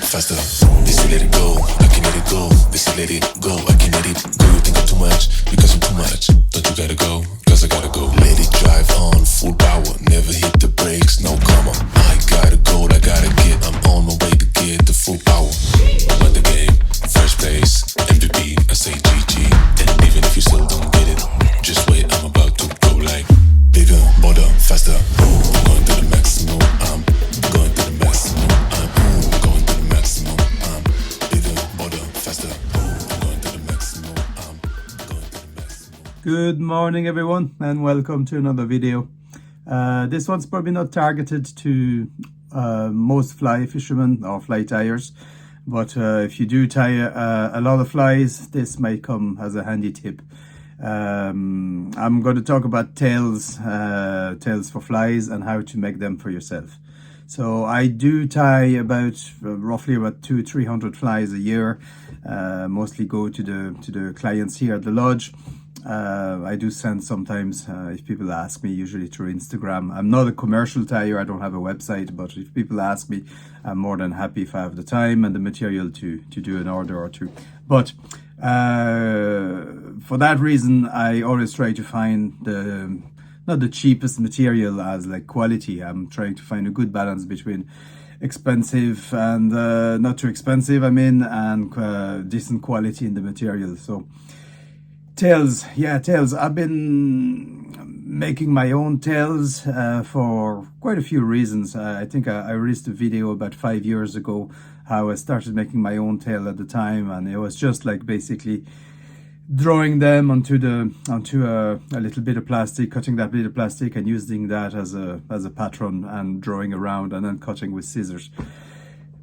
faster. They say let it go, I can let it go. They say let it go, I can let it go. You think I'm too much, because I'm too much. Don't you gotta go, cause I gotta go. Let it drive on, full power, never hit the brakes, no comma. I gotta go, I gotta get, I'm on my way to get the full power. Won the game, first place, MVP, I say GG. And even if you still don't get it, just wait, I'm about to go like bigger, bolder, faster. I'm going to the maximum, I'm going to the maximum, I'm going to the maximum, I'm bigger, bolder, faster. I'm going to the maximum, I'm going to the maximum. Good morning everyone and welcome to another video. This one's probably not targeted to most fly fishermen or fly tyers, but if you do tie a lot of flies, this might come as a handy tip. I'm going to talk about tails for flies and how to make them for yourself. So I do tie roughly about 200-300 flies a year. Mostly go to the clients here at the lodge. I do send sometimes if people ask me, usually through Instagram. I'm not a commercial tyer, I don't have a website, but if people ask me, I'm more than happy if I have the time and the material to do an order or two. But for that reason, I always try to find not the cheapest material as like quality. I'm trying to find a good balance between expensive and not too expensive, and decent quality in the material. So tails. I've been making my own tails for quite a few reasons. I think I released a video about 5 years ago how I started making my own tail at the time, and it was just like basically drawing them onto a little bit of plastic, cutting that bit of plastic and using that as a pattern and drawing around and then cutting with scissors.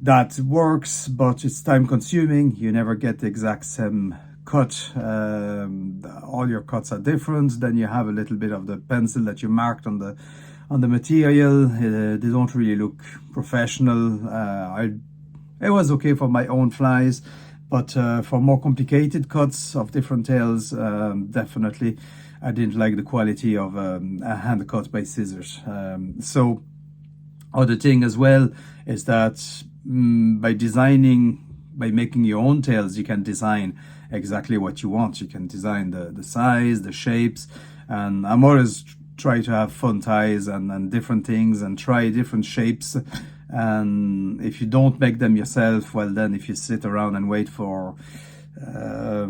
That works, but it's time consuming. You never get the exact same cut. All your cuts are different. Then you have a little bit of the pencil that you marked on the material. They don't really look professional. It was okay for my own flies, but for more complicated cuts of different tails, definitely I didn't like the quality of a hand cut by scissors. So other thing as well is that by making your own tails, you can design exactly what you want. You can design the size, the shapes, and I'm always try to have fun ties and different things and try different shapes. And if you don't make them yourself, well then if you sit around and wait for a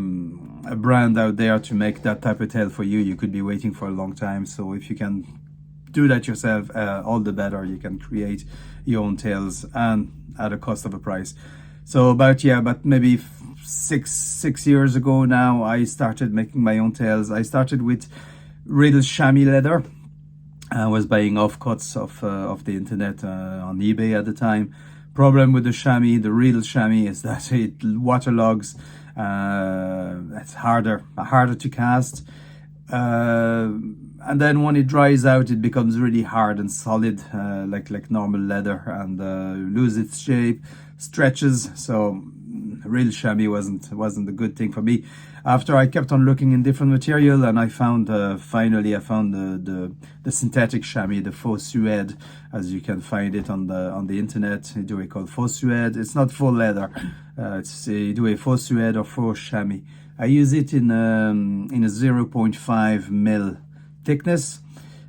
brand out there to make that type of tail for you, you could be waiting for a long time. So if you can do that yourself, all the better. You can create your own tails and at a cost of a price. So about maybe six years ago now, I started making my own tails. I started with real chamois leather. I was buying offcuts of the internet on eBay at the time. Problem with the chamois, the real chamois, is that it waterlogs. It's harder to cast. And then when it dries out, it becomes really hard and solid, like normal leather, and lose its shape, stretches. So real chamois wasn't a good thing for me. After I kept on looking in different material, and I found finally the synthetic chamois, the faux suede, as you can find it on the internet. They do it called faux suede. It's not full leather. They do a faux suede or faux chamois. I use it in a 0.5 mil thickness.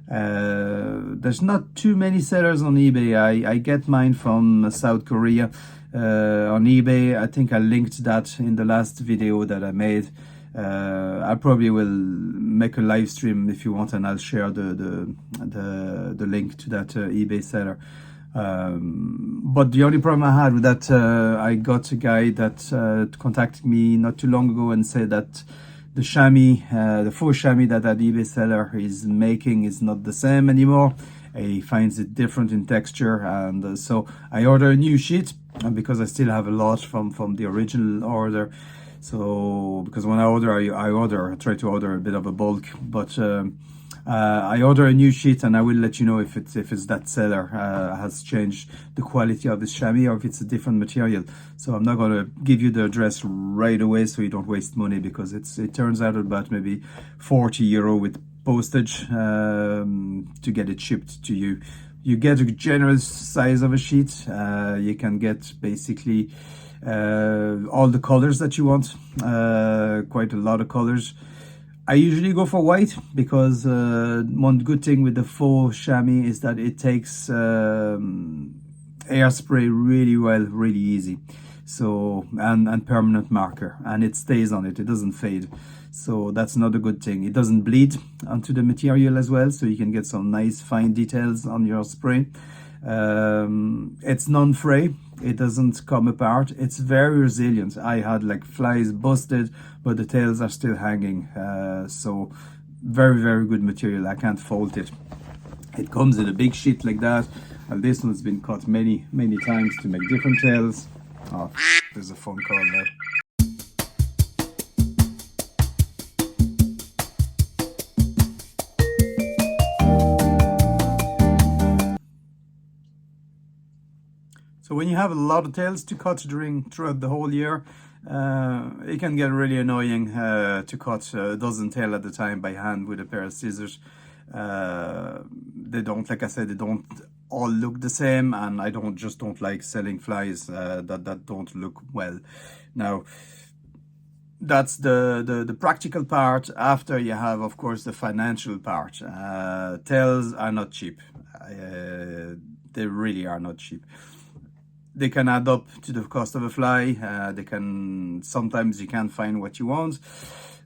There's not too many sellers on eBay. I get mine from South Korea on eBay. I think I linked that in the last video that I made. I probably will make a live stream if you want, and I'll share the link to that eBay seller. But the only problem I had with that, I got a guy that contacted me not too long ago and said that the chamois, the faux chamois that eBay seller is making is not the same anymore. He finds it different in texture, and so I ordered a new sheet, and because I still have a lot from the original order. So because when I try to order a bit of a bulk, but I order a new sheet, and I will let you know if it's that seller has changed the quality of the chamois or if it's a different material. So I'm not going to give you the address right away so you don't waste money, because it turns out about maybe €40 with postage to get it shipped to you. you get a generous size of a sheet. You can get basically all the colors that you want, quite a lot of colors. I usually go for white because one good thing with the faux chamois is that it takes hairspray really well, really easy. So, and permanent marker, and it stays on it, it doesn't fade. So that's another good thing. It doesn't bleed onto the material as well, so you can get some nice fine details on your spray. It's non-fray, it doesn't come apart, it's very resilient. I had like flies busted, but the tails are still hanging. So very, very good material, I can't fault it. It comes in a big sheet like that, and this one's been cut many, many times to make different tails. Oh, there's a phone call there. So when you have a lot of tails to cut throughout the whole year, it can get really annoying to cut a dozen tails at a time by hand with a pair of scissors. They don't, like I said, they don't all look the same, and I just don't like selling flies that don't look well. Now, that's the practical part. After you have, of course, the financial part. Tails are not cheap. They really are not cheap. They can add up to the cost of a fly. Sometimes you can't find what you want.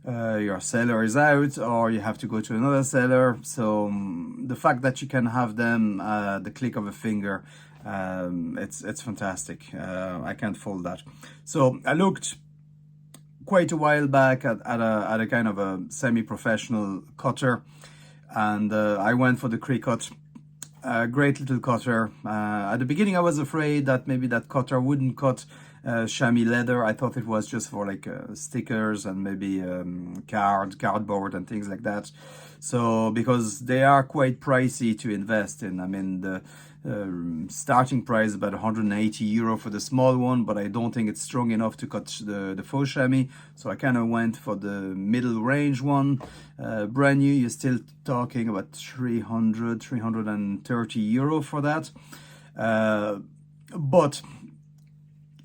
Your seller is out, or you have to go to another seller. So the fact that you can have them the click of a finger, it's fantastic. I can't fault that. So I looked quite a while back at a kind of a semi-professional cutter, and I went for the Cricut. Great little cutter. At the beginning I was afraid that maybe that cutter wouldn't cut chamois leather. I thought it was just for like stickers and maybe cardboard and things like that. So because they are quite pricey to invest in. I mean, the starting price is about €180 for the small one, but I don't think it's strong enough to cut the faux chamois. So I kind of went for the middle range one. Brand new, you're still talking about €330 for that. But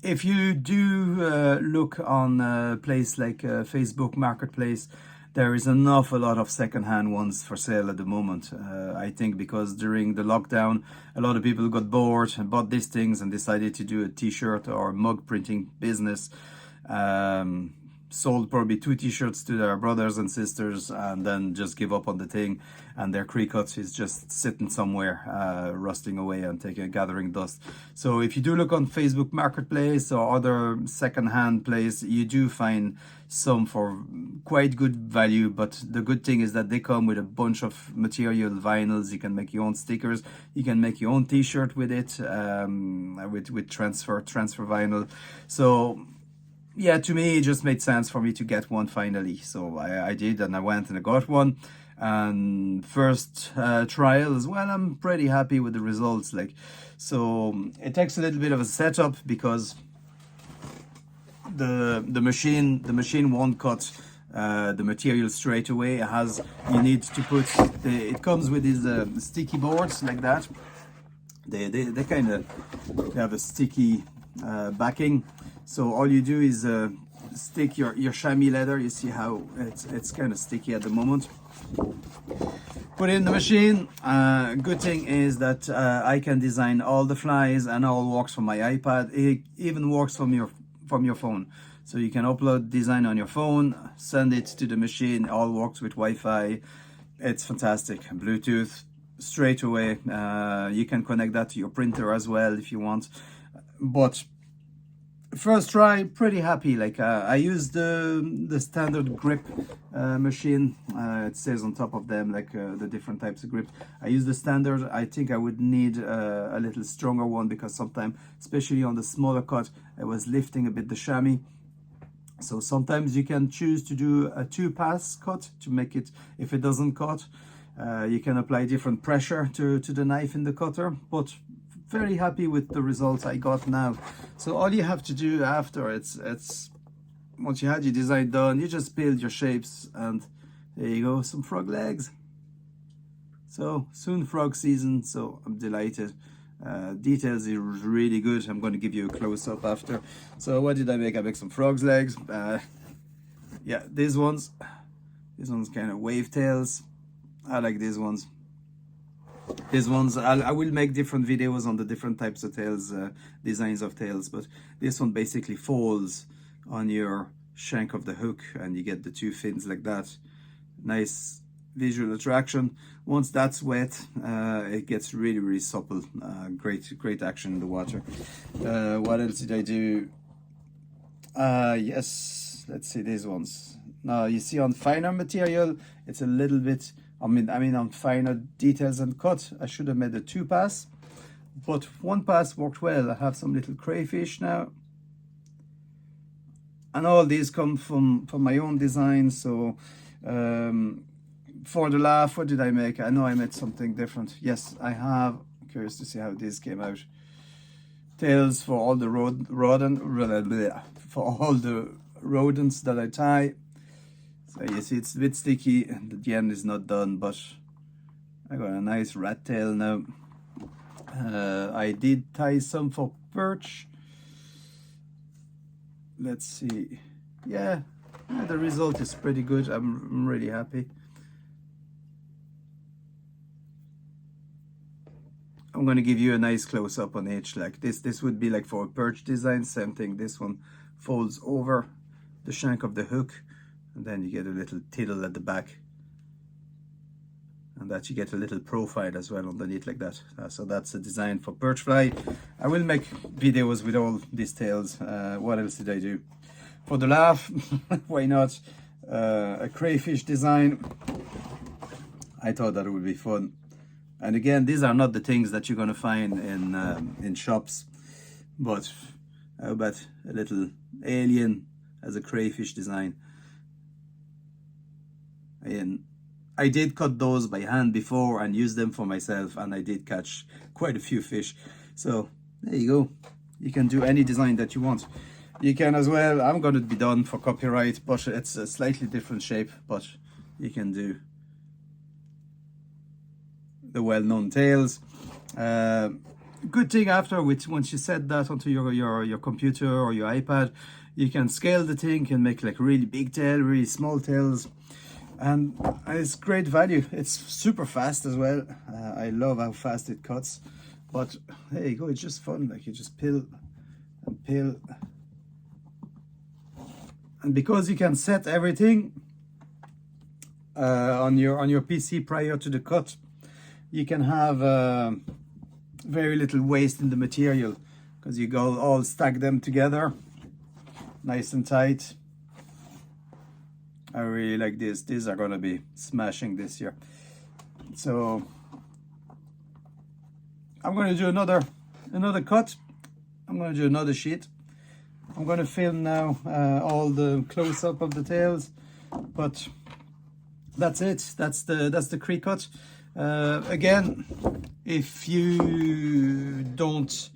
if you do look on a place like Facebook Marketplace, there is an awful lot of second-hand ones for sale at the moment. I think because during the lockdown, a lot of people got bored and bought these things and decided to do a t-shirt or mug printing business. Sold probably 2 t-shirts to their brothers and sisters, and then just give up on the thing, and their Cricut is just sitting somewhere rusting away and gathering dust. So if you do look on Facebook Marketplace or other second-hand place, you do find some for quite good value. But the good thing is that they come with a bunch of material, vinyls. You can make your own stickers, you can make your own t-shirt with it, with transfer vinyl. So yeah, to me, it just made sense for me to get one finally. So I did, and I went and I got one. And first trial as well, I'm pretty happy with the results. So it takes a little bit of a setup because the machine won't cut the material straight away. You need to put it comes with these sticky boards like that. They have a sticky backing. So all you do is stick your chamois leather. You see how it's kind of sticky at the moment. Put it in the machine. Good thing is that I can design all the flies, and all works from my iPad. It even works from your phone. So you can upload design on your phone, send it to the machine. All works with Wi-Fi. It's fantastic. Bluetooth straight away. You can connect that to your printer as well if you want. But first try, pretty happy. I used the standard grip machine. It says on top of them the different types of grips. I use the standard. I think I would need a little stronger one because sometimes, especially on the smaller cut, I was lifting a bit the chamois. So sometimes you can choose to do a 2-pass cut to make it, if it doesn't cut, you can apply different pressure to the knife in the cutter. But very happy with the results I got now. So all you have to do after, it's once you had your design done, you just build your shapes, and there you go, some frog legs. So soon frog season, so I'm delighted. Details is really good. I'm going to give you a close-up after. So what did I make? I make some frog's legs. Yeah, these ones kind of wave tails. I like these ones. These ones, I will make different videos on the different types of tails, designs of tails, but this one basically folds on your shank of the hook and you get the two fins like that. Nice visual attraction. Once that's wet, it gets really, really supple. Great action in the water. What else did I do? Yes, let's see these ones. Now you see on finer material, it's a little bit, I mean on finer details and cut, I should have made a 2-pass, but 1 pass worked well. I have some little crayfish now. And all these come from my own design. So for the laugh, what did I make? I know I made something different. Yes, I have. I'm curious to see how these came out. Tails for all the rodents that I tie. So you see it's a bit sticky and the end is not done, but I got a nice rat tail now. I did tie some for perch. Let's see. Yeah, the result is pretty good. I'm really happy. I'm going to give you a nice close-up on each. Like this would be like for a perch design. Same thing. This one folds over the shank of the hook, and then you get a little tittle at the back, and that you get a little profile as well underneath like that. So that's a design for perch fly. I will make videos with all these tails. What else did I do? For the laugh, why not? A crayfish design. I thought that it would be fun. And again, these are not the things that you're going to find in shops, but how about a little alien as a crayfish design? And I did cut those by hand before and use them for myself, and I did catch quite a few fish. So there you go. You can do any design that you want. You can as well, I'm going to be done for copyright, but it's a slightly different shape, but you can do the well-known tails. Good thing after, once you set that onto your computer or your iPad, you can scale the thing and make like really big tail, really small tails, and it's great value. It's super fast as well. I love how fast it cuts. But there you go, it's just fun. Like you just peel and peel, and because you can set everything on your PC prior to the cut, you can have very little waste in the material, because you go all stack them together nice and tight. I really like this. These are gonna be smashing this year. So I'm gonna do another cut. I'm gonna do another sheet. I'm gonna film now all the close-up of the tails, but that's it. That's the Cricut. Again, if you don't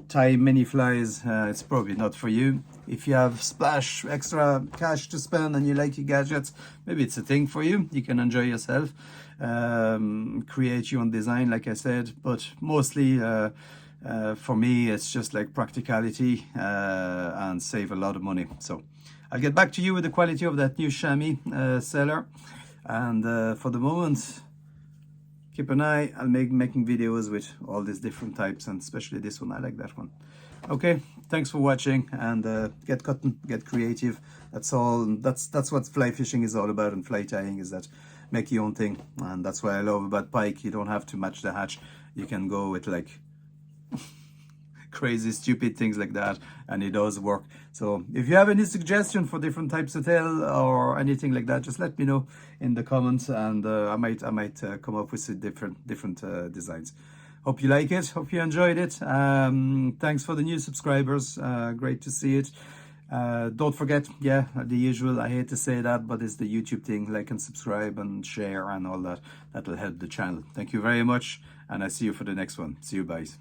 tie mini flies, it's probably not for you. If you have splash extra cash to spend and you like your gadgets, maybe it's a thing for you. You can enjoy yourself, create your own design, like I said. But mostly for me, it's just like practicality and save a lot of money. So I'll get back to you with the quality of that new chamois seller. And for the moment, keep an eye. I'll making videos with all these different types, and especially this one. I like that one. Okay, thanks for watching, and get cutting, get creative. That's all. That's what fly fishing is all about, and fly tying is that make your own thing. And that's what I love about Pike. You don't have to match the hatch. You can go with like crazy stupid things like that, and it does work. So if you have any suggestion for different types of tail or anything like that, just let me know in the comments, and I might come up with some different designs. Hope you like it, hope you enjoyed it. Thanks for the new subscribers, great to see it. Don't forget, yeah, the usual, I hate to say that, but it's the YouTube thing, like and subscribe and share and all that. That'll help the channel. Thank you very much, and I see you for the next one. See you, guys.